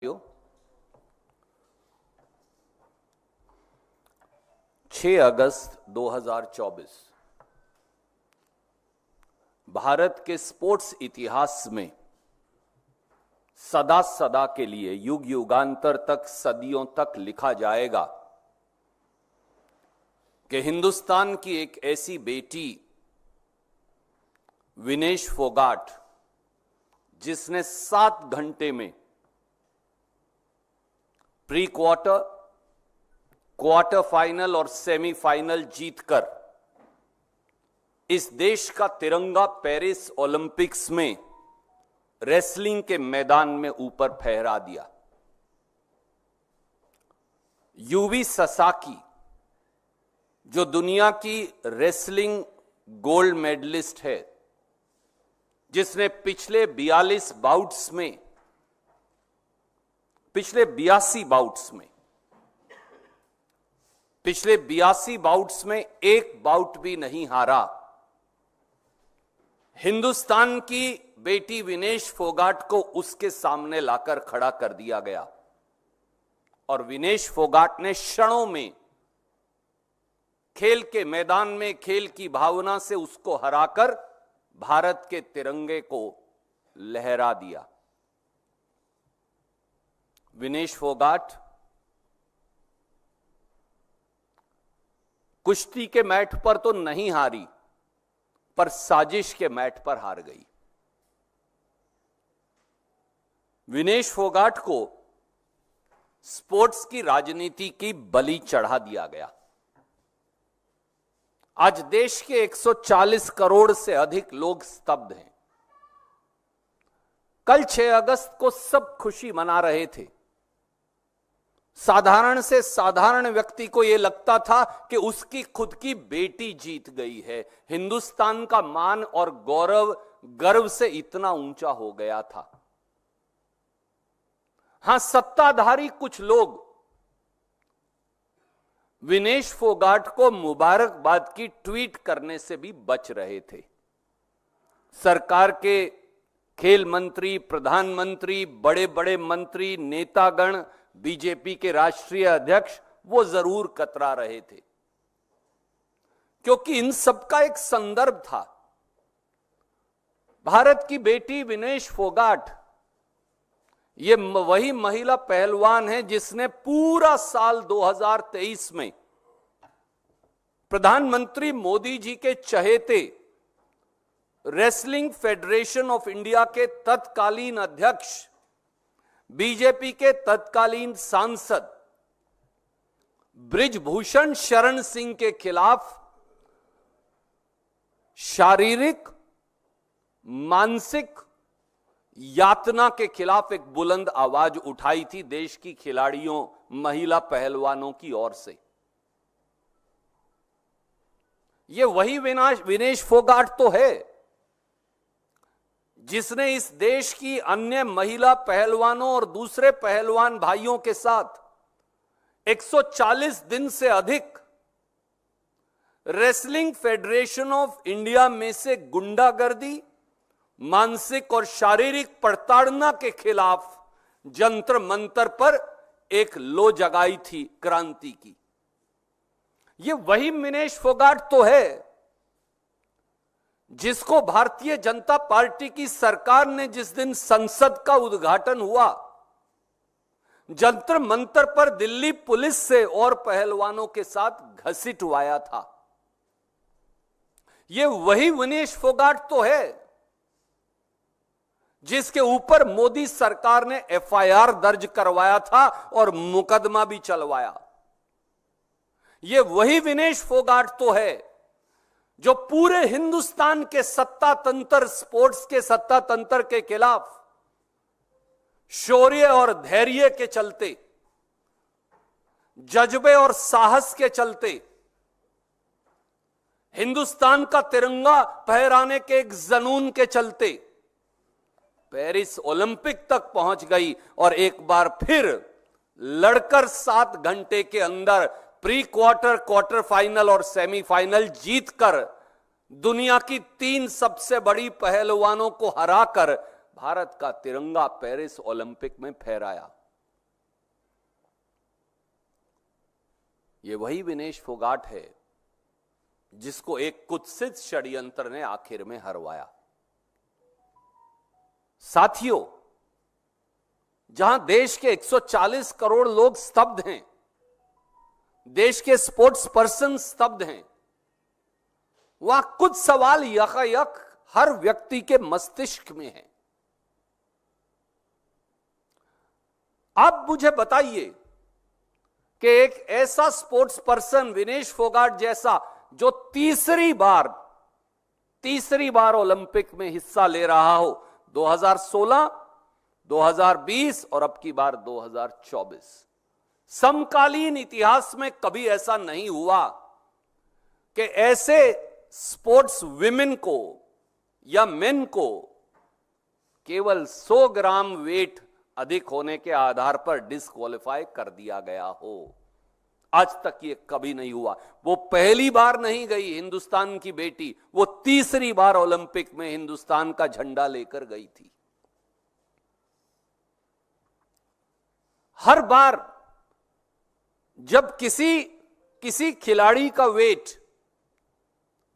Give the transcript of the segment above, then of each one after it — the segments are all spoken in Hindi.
6 अगस्त 2024 भारत के स्पोर्ट्स इतिहास में सदा सदा के लिए युग युगांतर तक सदियों तक लिखा जाएगा कि हिंदुस्तान की एक ऐसी बेटी विनेश फोगाट जिसने 7 घंटे में प्री क्वार्टर, क्वार्टर फाइनल और सेमीफाइनल जीतकर इस देश का तिरंगा पेरिस ओलंपिक्स में रेसलिंग के मैदान में ऊपर फहरा दिया। यूवी ससाकी जो दुनिया की रेसलिंग गोल्ड मेडलिस्ट है, जिसने पिछले 82 बाउट्स में पिछले 82 बाउट्स में एक बाउट भी नहीं हारा, हिंदुस्तान की बेटी विनेश फोगाट को उसके सामने लाकर खड़ा कर दिया गया और विनेश फोगाट ने क्षणों में खेल के मैदान में खेल की भावना से उसको हराकर भारत के तिरंगे को लहरा दिया। विनेश फोगाट कुश्ती के मैट पर तो नहीं हारी, पर साजिश के मैट पर हार गई। विनेश फोगाट को स्पोर्ट्स की राजनीति की बलि चढ़ा दिया गया। आज देश के 140 करोड़ से अधिक लोग स्तब्ध हैं। कल 6 अगस्त को सब खुशी मना रहे थे। साधारण से साधारण व्यक्ति को यह लगता था कि उसकी खुद की बेटी जीत गई है। हिंदुस्तान का मान और गौरव गर्व से इतना ऊंचा हो गया था। हां, सत्ताधारी कुछ लोग विनेश फोगाट को मुबारकबाद की ट्वीट करने से भी बच रहे थे। सरकार के खेल मंत्री, प्रधानमंत्री, बड़े बड़े मंत्री, नेतागण, बीजेपी के राष्ट्रीय अध्यक्ष वो जरूर कतरा रहे थे, क्योंकि इन सबका एक संदर्भ था। भारत की बेटी विनेश फोगाट ये वही महिला पहलवान है जिसने पूरा साल 2023 में प्रधानमंत्री मोदी जी के चहेते रेसलिंग फेडरेशन ऑफ इंडिया के तत्कालीन अध्यक्ष, बीजेपी के तत्कालीन सांसद बृजभूषण शरण सिंह के खिलाफ शारीरिक, मानसिक यातना के खिलाफ एक बुलंद आवाज उठाई थी देश की खिलाड़ियों, महिला पहलवानों की ओर से। ये वही विनेश फोगाट तो है जिसने इस देश की अन्य महिला पहलवानों और दूसरे पहलवान भाइयों के साथ 140 दिन से अधिक रेसलिंग फेडरेशन ऑफ इंडिया में से गुंडागर्दी, मानसिक और शारीरिक प्रताड़ना के खिलाफ जंतर मंतर पर एक लो जगाई थी क्रांति की। यह वही विनेश फोगाट तो है जिसको भारतीय जनता पार्टी की सरकार ने जिस दिन संसद का उद्घाटन हुआ, जंतर मंतर पर दिल्ली पुलिस से और पहलवानों के साथ घसीटवाया था। यह वही विनेश फोगाट तो है जिसके ऊपर मोदी सरकार ने एफआईआर दर्ज करवाया था और मुकदमा भी चलवाया। यह वही विनेश फोगाट तो है जो पूरे हिंदुस्तान के सत्ता तंत्र, स्पोर्ट्स के सत्ता तंत्र के खिलाफ शौर्य और धैर्य के चलते, जज्बे और साहस के चलते हिंदुस्तान का तिरंगा फहराने के एक जुनून के चलते पेरिस ओलंपिक तक पहुंच गई और एक बार फिर लड़कर 7 घंटे के अंदर प्री क्वार्टर, क्वार्टर फाइनल और सेमीफाइनल जीतकर दुनिया की 3 सबसे बड़ी पहलवानों को हराकर भारत का तिरंगा पेरिस ओलंपिक में फहराया। ये वही विनेश फोगाट है जिसको एक कुत्सित षड्यंत्र ने आखिर में हरवाया। साथियों, जहां देश के 140 करोड़ लोग स्तब्ध हैं, देश के स्पोर्ट्स पर्सन स्तब्ध हैं, वहां कुछ सवाल यकायक हर व्यक्ति के मस्तिष्क में है। आप मुझे बताइए कि एक ऐसा स्पोर्ट्स पर्सन विनेश फोगाट जैसा, जो तीसरी बार ओलंपिक में हिस्सा ले रहा हो, 2016, 2020 और अब की बार 2024, समकालीन इतिहास में कभी ऐसा नहीं हुआ कि ऐसे स्पोर्ट्स विमेन को या मेन को केवल 100 ग्राम वेट अधिक होने के आधार पर डिस्क्वालीफाई कर दिया गया हो। आज तक ये कभी नहीं हुआ। वो पहली बार नहीं गई हिंदुस्तान की बेटी, वो तीसरी बार ओलंपिक में हिंदुस्तान का झंडा लेकर गई थी। हर बार जब किसी खिलाड़ी का वेट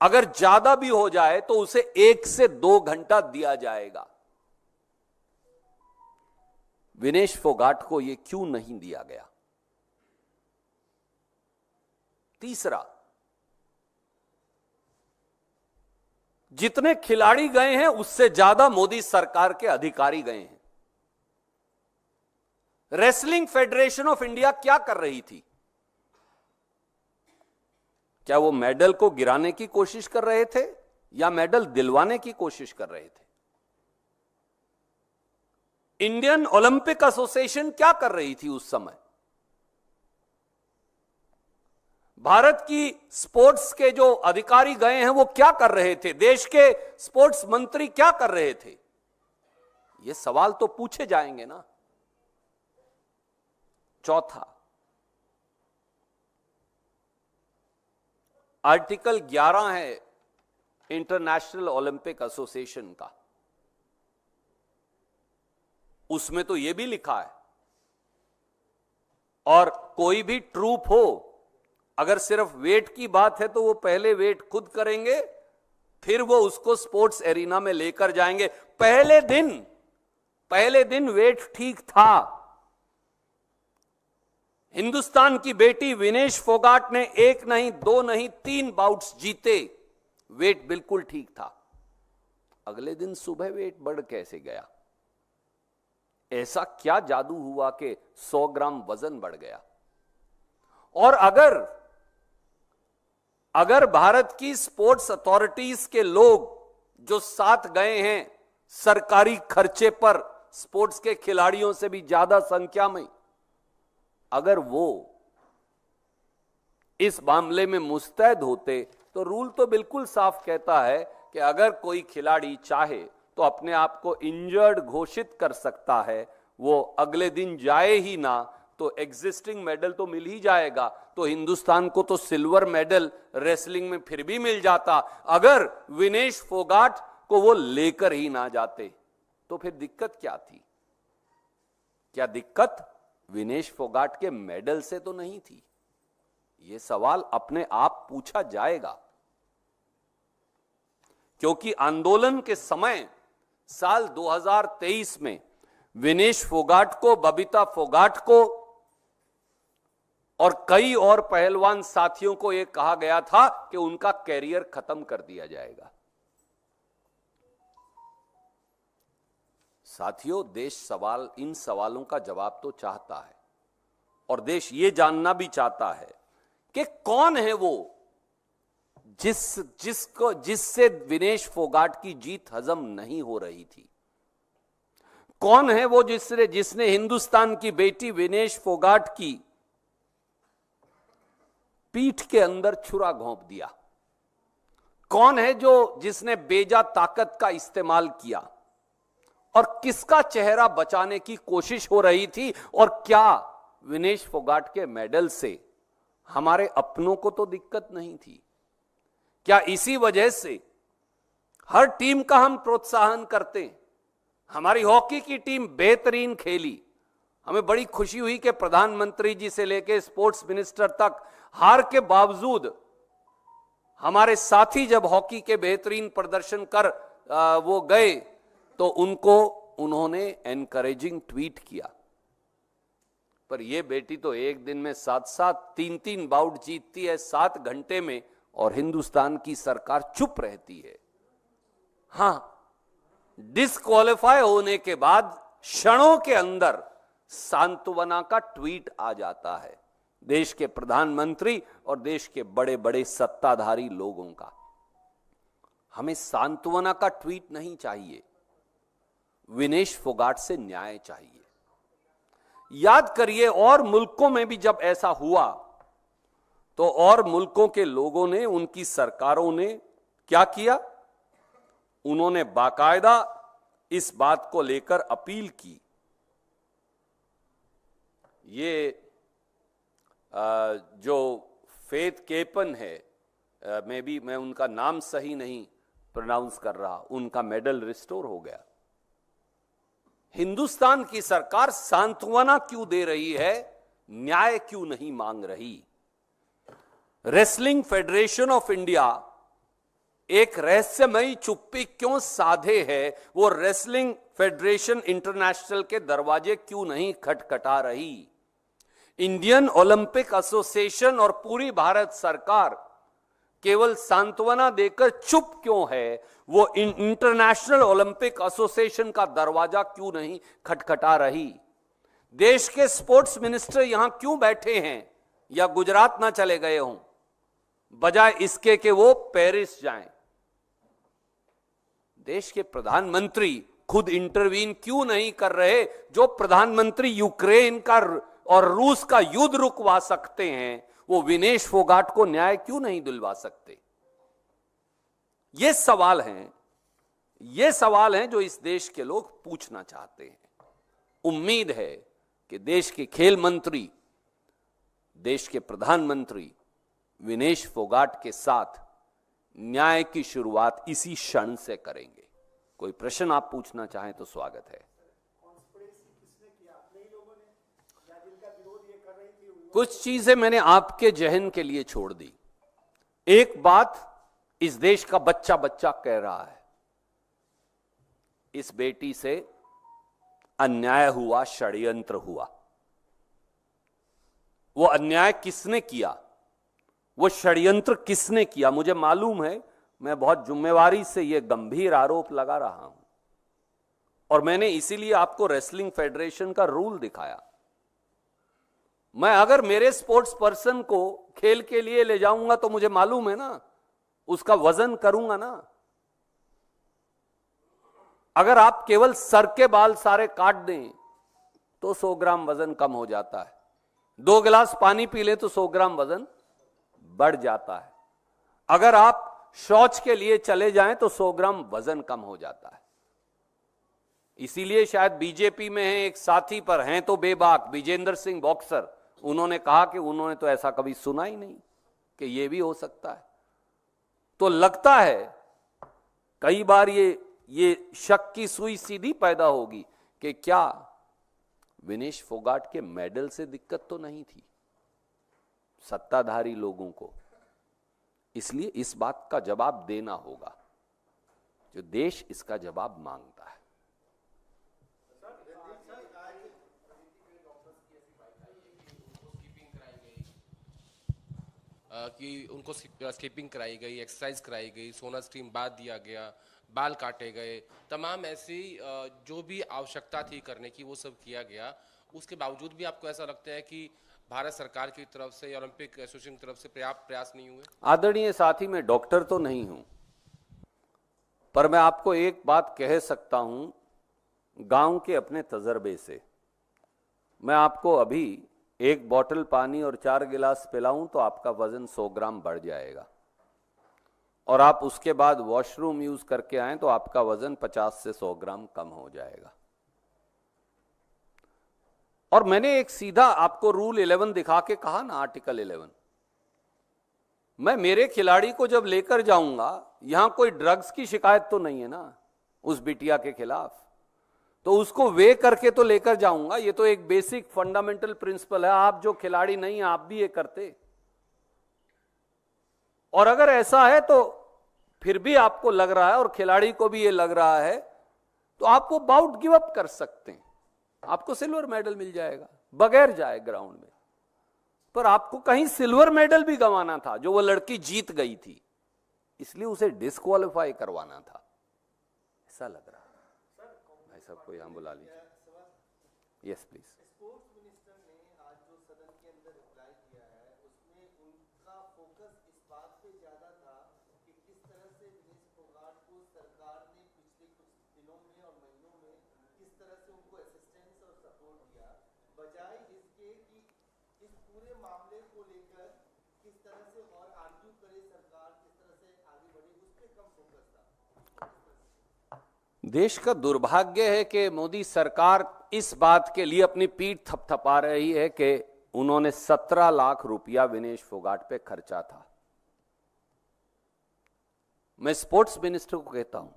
अगर ज्यादा भी हो जाए तो उसे 1 से 2 घंटा दिया जाएगा। विनेश फोगाट को यह क्यों नहीं दिया गया? तीसरा, जितने खिलाड़ी गए हैं उससे ज्यादा मोदी सरकार के अधिकारी गए हैं। रेसलिंग फेडरेशन ऑफ इंडिया क्या कर रही थी? क्या वो मेडल को गिराने की कोशिश कर रहे थे या मेडल दिलवाने की कोशिश कर रहे थे? इंडियन ओलंपिक एसोसिएशन क्या कर रही थी उस समय? भारत की स्पोर्ट्स के जो अधिकारी गए हैं वो क्या कर रहे थे? देश के स्पोर्ट्स मंत्री क्या कर रहे थे? ये सवाल तो पूछे जाएंगे ना। चौथा, आर्टिकल 11 है इंटरनेशनल ओलंपिक एसोसिएशन का, उसमें तो यह भी लिखा है, और कोई भी ट्रूप हो, अगर सिर्फ वेट की बात है तो वो पहले वेट खुद करेंगे, फिर वो उसको स्पोर्ट्स एरिना में लेकर जाएंगे। पहले दिन वेट ठीक था। हिंदुस्तान की बेटी विनेश फोगाट ने 1 नहीं 2 नहीं 3 बाउट्स जीते, वेट बिल्कुल ठीक था। अगले दिन सुबह वेट बढ़ कैसे गया? ऐसा क्या जादू हुआ कि 100 ग्राम वजन बढ़ गया? और अगर भारत की स्पोर्ट्स अथॉरिटीज के लोग जो साथ गए हैं सरकारी खर्चे पर, स्पोर्ट्स के खिलाड़ियों से भी ज्यादा संख्या में, अगर वो इस मामले में मुस्तैद होते तो रूल तो बिल्कुल साफ कहता है कि अगर कोई खिलाड़ी चाहे तो अपने आप को इंजर्ड घोषित कर सकता है, वो अगले दिन जाए ही ना तो एग्जिस्टिंग मेडल तो मिल ही जाएगा। तो हिंदुस्तान को तो सिल्वर मेडल रेसलिंग में फिर भी मिल जाता। अगर विनेश फोगाट को वो लेकर ही ना जाते तो फिर दिक्कत क्या थी? क्या दिक्कत विनेश फोगाट के मेडल से तो नहीं थी? यह सवाल अपने आप पूछा जाएगा, क्योंकि आंदोलन के समय साल 2023 में विनेश फोगाट को, बबीता फोगाट को और कई और पहलवान साथियों को यह कहा गया था कि उनका कैरियर खत्म कर दिया जाएगा। साथियों, देश इन सवालों का जवाब तो चाहता है, और देश ये जानना भी चाहता है कि कौन है वो जिससे विनेश फोगाट की जीत हजम नहीं हो रही थी? कौन है वो जिसने हिंदुस्तान की बेटी विनेश फोगाट की पीठ के अंदर छुरा घोंप दिया? कौन है जिसने बेजा ताकत का इस्तेमाल किया? और किसका चेहरा बचाने की कोशिश हो रही थी? और क्या विनेश फोगाट के मेडल से हमारे अपनों को तो दिक्कत नहीं थी? क्या इसी वजह से हर टीम का हम प्रोत्साहन करते? हमारी हॉकी की टीम बेहतरीन खेली, हमें बड़ी खुशी हुई कि प्रधानमंत्री जी से लेकर स्पोर्ट्स मिनिस्टर तक हार के बावजूद हमारे साथी जब हॉकी के बेहतरीन प्रदर्शन कर वो गए तो उन्होंने एनकरेजिंग ट्वीट किया। पर ये बेटी तो एक दिन में 7-7 3-3 बाउट जीतती है 7 घंटे में, और हिंदुस्तान की सरकार चुप रहती है। हां, डिस्क्वालीफाई होने के बाद क्षणों के अंदर सांत्वना का ट्वीट आ जाता है देश के प्रधानमंत्री और देश के बड़े बड़े सत्ताधारी लोगों का। हमें सांत्वना का ट्वीट नहीं चाहिए, विनेश फोगाट से न्याय चाहिए। याद करिए, और मुल्कों में भी जब ऐसा हुआ तो और मुल्कों के लोगों ने, उनकी सरकारों ने क्या किया? उन्होंने बाकायदा इस बात को लेकर अपील की। ये जो फेथ केपन है, मैं उनका नाम सही नहीं प्रोनाउंस कर रहा, उनका मेडल रिस्टोर हो गया। हिंदुस्तान की सरकार सांत्वना क्यों दे रही है, न्याय क्यों नहीं मांग रही? रेसलिंग फेडरेशन ऑफ इंडिया एक रहस्यमयी चुप्पी क्यों साधे है? वो रेसलिंग फेडरेशन इंटरनेशनल के दरवाजे क्यों नहीं खटखटा रही? इंडियन ओलंपिक एसोसिएशन और पूरी भारत सरकार केवल सांत्वना देकर चुप क्यों है? वो इंटरनेशनल ओलंपिक एसोसिएशन का दरवाजा क्यों नहीं खटखटा रही? देश के स्पोर्ट्स मिनिस्टर यहां क्यों बैठे हैं या गुजरात ना चले गए हों, बजाय इसके कि वो पेरिस जाएं? देश के प्रधानमंत्री खुद इंटरवीन क्यों नहीं कर रहे? जो प्रधानमंत्री यूक्रेन का और रूस का युद्ध रुकवा सकते हैं, वो विनेश फोगाट को न्याय क्यों नहीं दिलवा सकते? ये सवाल हैं जो इस देश के लोग पूछना चाहते हैं। उम्मीद है कि देश के खेल मंत्री, देश के प्रधानमंत्री विनेश फोगाट के साथ न्याय की शुरुआत इसी क्षण से करेंगे। कोई प्रश्न आप पूछना चाहें तो स्वागत है। कुछ चीजें मैंने आपके जहन के लिए छोड़ दी। एक बात इस देश का बच्चा बच्चा कह रहा है, इस बेटी से अन्याय हुआ, षड्यंत्र हुआ। वो अन्याय किसने किया, वो षड्यंत्र किसने किया? मुझे मालूम है, मैं बहुत जिम्मेवारी से यह गंभीर आरोप लगा रहा हूं, और मैंने इसीलिए आपको रेसलिंग फेडरेशन का रूल दिखाया। मैं अगर मेरे स्पोर्ट्स पर्सन को खेल के लिए ले जाऊंगा तो मुझे मालूम है ना, उसका वजन करूंगा ना। अगर आप केवल सर के बाल सारे काट दें तो 100 ग्राम वजन कम हो जाता है। 2 गिलास पानी पी लें तो 100 ग्राम वजन बढ़ जाता है। अगर आप शौच के लिए चले जाएं तो 100 ग्राम वजन कम हो जाता है। इसीलिए शायद बीजेपी में है एक साथी, पर हैं तो बेबाक, विजेंद्र सिंह बॉक्सर, उन्होंने कहा कि उन्होंने तो ऐसा कभी सुना ही नहीं कि यह भी हो सकता है। तो लगता है कई बार ये शक की सुई सीधी पैदा होगी कि क्या विनेश फोगाट के मेडल से दिक्कत तो नहीं थी सत्ताधारी लोगों को। इसलिए इस बात का जवाब देना होगा, जो देश इसका जवाब मांगता है। कि उनको स्किपिंग कराई गई, एक्सरसाइज कराई गई, सोना स्ट्रीम बाद दिया गया, बाल काटे गए, तमाम ऐसी जो भी आवश्यकता थी करने की वो सब किया गया। उसके बावजूद भी आपको ऐसा लगता है कि भारत सरकार की तरफ से या ओलंपिक एसोसिएशन की तरफ से पर्याप्त प्रयास नहीं हुए? आदरणीय साथी, मैं डॉक्टर तो नहीं हूं, पर मैं आपको एक बात कह सकता हूं गांव के अपने तजर्बे से। मैं आपको अभी 1 बोतल पानी और 4 गिलास पिलाऊं तो आपका वजन 100 ग्राम बढ़ जाएगा, और आप उसके बाद वॉशरूम यूज करके आए तो आपका वजन 50 से 100 ग्राम कम हो जाएगा। और मैंने एक सीधा आपको रूल 11 दिखा के कहा ना, आर्टिकल 11, मैं मेरे खिलाड़ी को जब लेकर जाऊंगा, यहां कोई ड्रग्स की शिकायत तो नहीं है ना उस बिटिया के खिलाफ। तो उसको वे करके तो लेकर जाऊंगा। ये तो एक बेसिक फंडामेंटल प्रिंसिपल है। आप जो खिलाड़ी नहीं आप भी ये करते, और अगर ऐसा है तो फिर भी आपको लग रहा है और खिलाड़ी को भी ये लग रहा है, तो आप वो बाउट गिव अप कर सकते हैं, आपको सिल्वर मेडल मिल जाएगा बगैर जाए ग्राउंड में। पर आपको कहीं सिल्वर मेडल भी गंवाना था, जो वो लड़की जीत गई थी, इसलिए उसे डिस्क्वालीफाई करवाना था, ऐसा लग रहा है। भाई साहब को यहां बुला लीजिए। Yes please. स्पोर्ट्स मिनिस्टर ने आज जो सदन के अंदर रिप्लाई किया है, उसमें उनका फोकस इस बात पे ज्यादा था कि किस तरह से विनेश फोगाट को सरकार ने पिछले कुछ दिनों में और महीनों में किस तरह से उनको असिस्टेंस और सपोर्ट किया, बजाय इसके कि इस पूरे मामले को लेकर किस तरह से और आर्ग्यू करे सरकार, किस तरह से आगे बढ़े, उस पर कम फोकस था। देश का दुर्भाग्य है कि मोदी सरकार इस बात के लिए अपनी पीठ थपथपा रही है कि उन्होंने 17 लाख रुपया विनेश फोगाट पे खर्चा था। मैं स्पोर्ट्स मिनिस्टर को कहता हूं,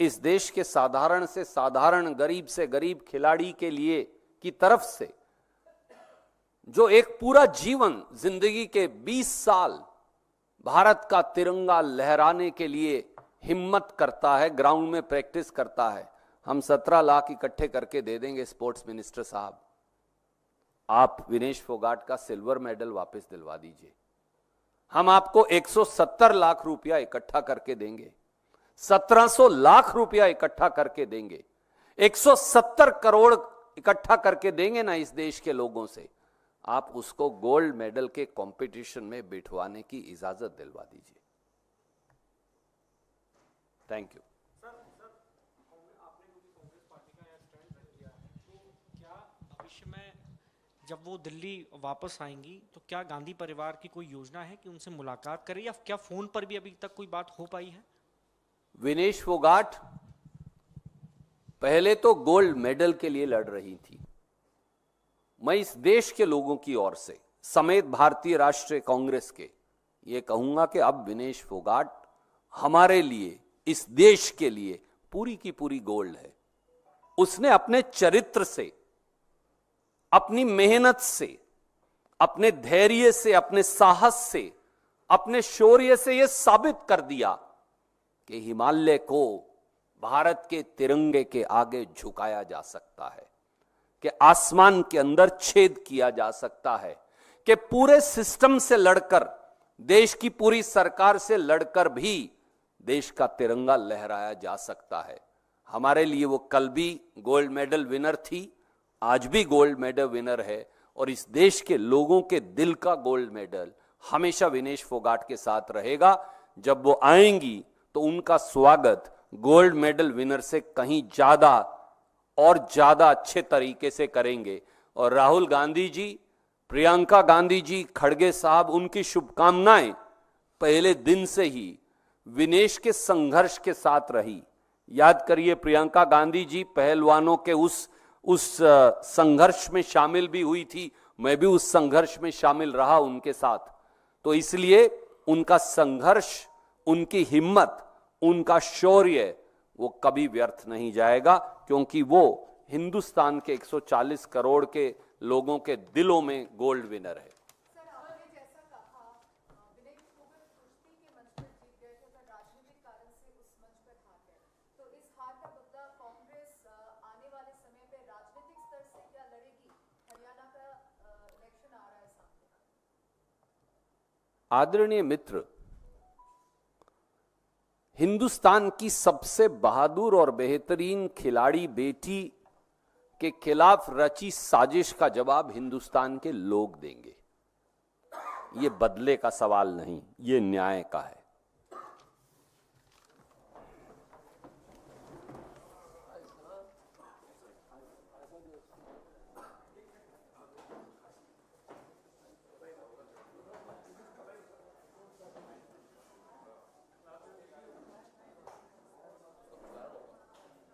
इस देश के साधारण से साधारण, गरीब से गरीब खिलाड़ी के लिए की तरफ से, जो एक पूरा जीवन, जिंदगी के 20 साल भारत का तिरंगा लहराने के लिए हिम्मत करता है, ग्राउंड में प्रैक्टिस करता है, हम 17 लाख इकट्ठे करके दे देंगे स्पोर्ट्स मिनिस्टर साहब। आप विनेश फोगाट का सिल्वर मेडल वापस दिलवा दीजिए, हम आपको 170 लाख रुपया इकट्ठा करके देंगे, 1700 लाख रुपया इकट्ठा करके देंगे, 170 करोड़ इकट्ठा करके देंगे ना इस देश के लोगों से, आप उसको गोल्ड मेडल के कंपटीशन में बिठवाने की इजाजत दिलवा दीजिए। Thank you. सर आपने क्योंकि कांग्रेस पार्टी का स्टैंड रख दिया है, तो क्या भविष्य में जब वो दिल्ली वापस आएंगी तो क्या गांधी परिवार की कोई योजना है कि उनसे मुलाकात करें, या क्या फोन पर भी अभी तक कोई बात हो पाई है? विनेश फोगाट पहले तो गोल्ड मेडल के लिए लड़ रही थी। मैं इस देश के लोगों की ओर से समेत भारतीय राष्ट्रीय कांग्रेस के ये कहूंगा कि अब विनेश फोगाट हमारे लिए, इस देश के लिए पूरी की पूरी गोल्ड है। उसने अपने चरित्र से, अपनी मेहनत से, अपने धैर्य से, अपने साहस से, अपने शौर्य से यह साबित कर दिया कि हिमालय को भारत के तिरंगे के आगे झुकाया जा सकता है, कि आसमान के अंदर छेद किया जा सकता है, कि पूरे सिस्टम से लड़कर, देश की पूरी सरकार से लड़कर भी देश का तिरंगा लहराया जा सकता है। हमारे लिए वो कल भी गोल्ड मेडल विनर थी, आज भी गोल्ड मेडल विनर है, और इस देश के लोगों के दिल का गोल्ड मेडल हमेशा विनेश फोगाट के साथ रहेगा। जब वो आएंगी तो उनका स्वागत गोल्ड मेडल विनर से कहीं ज्यादा और ज्यादा अच्छे तरीके से करेंगे। और राहुल गांधी जी, प्रियंका गांधी जी, खड़गे साहब, उनकी शुभकामनाएं पहले दिन से ही विनेश के संघर्ष के साथ रही। याद करिए, प्रियंका गांधी जी पहलवानों के उस संघर्ष में शामिल भी हुई थी, मैं भी उस संघर्ष में शामिल रहा उनके साथ। तो इसलिए उनका संघर्ष, उनकी हिम्मत, उनका शौर्य वो कभी व्यर्थ नहीं जाएगा, क्योंकि वो हिंदुस्तान के 140 करोड़ के लोगों के दिलों में गोल्ड विनर है। सर, आपने जैसा कहा, विनेश फोगाट कुश्ती के मंच पर जीत गए थे, पर राजनीतिक कारण से उस मंच पर हार गए। तो इस हार का बदला कांग्रेस आने वाले समय पे राजनीतिक स्तर से क्या लड़ेगी? हरियाणा का इलेक्शन आ रहा है सामने। आदरणीय मित्र, हिंदुस्तान की सबसे बहादुर और बेहतरीन खिलाड़ी बेटी के खिलाफ रची साजिश का जवाब हिंदुस्तान के लोग देंगे। ये बदले का सवाल नहीं, ये न्याय का है।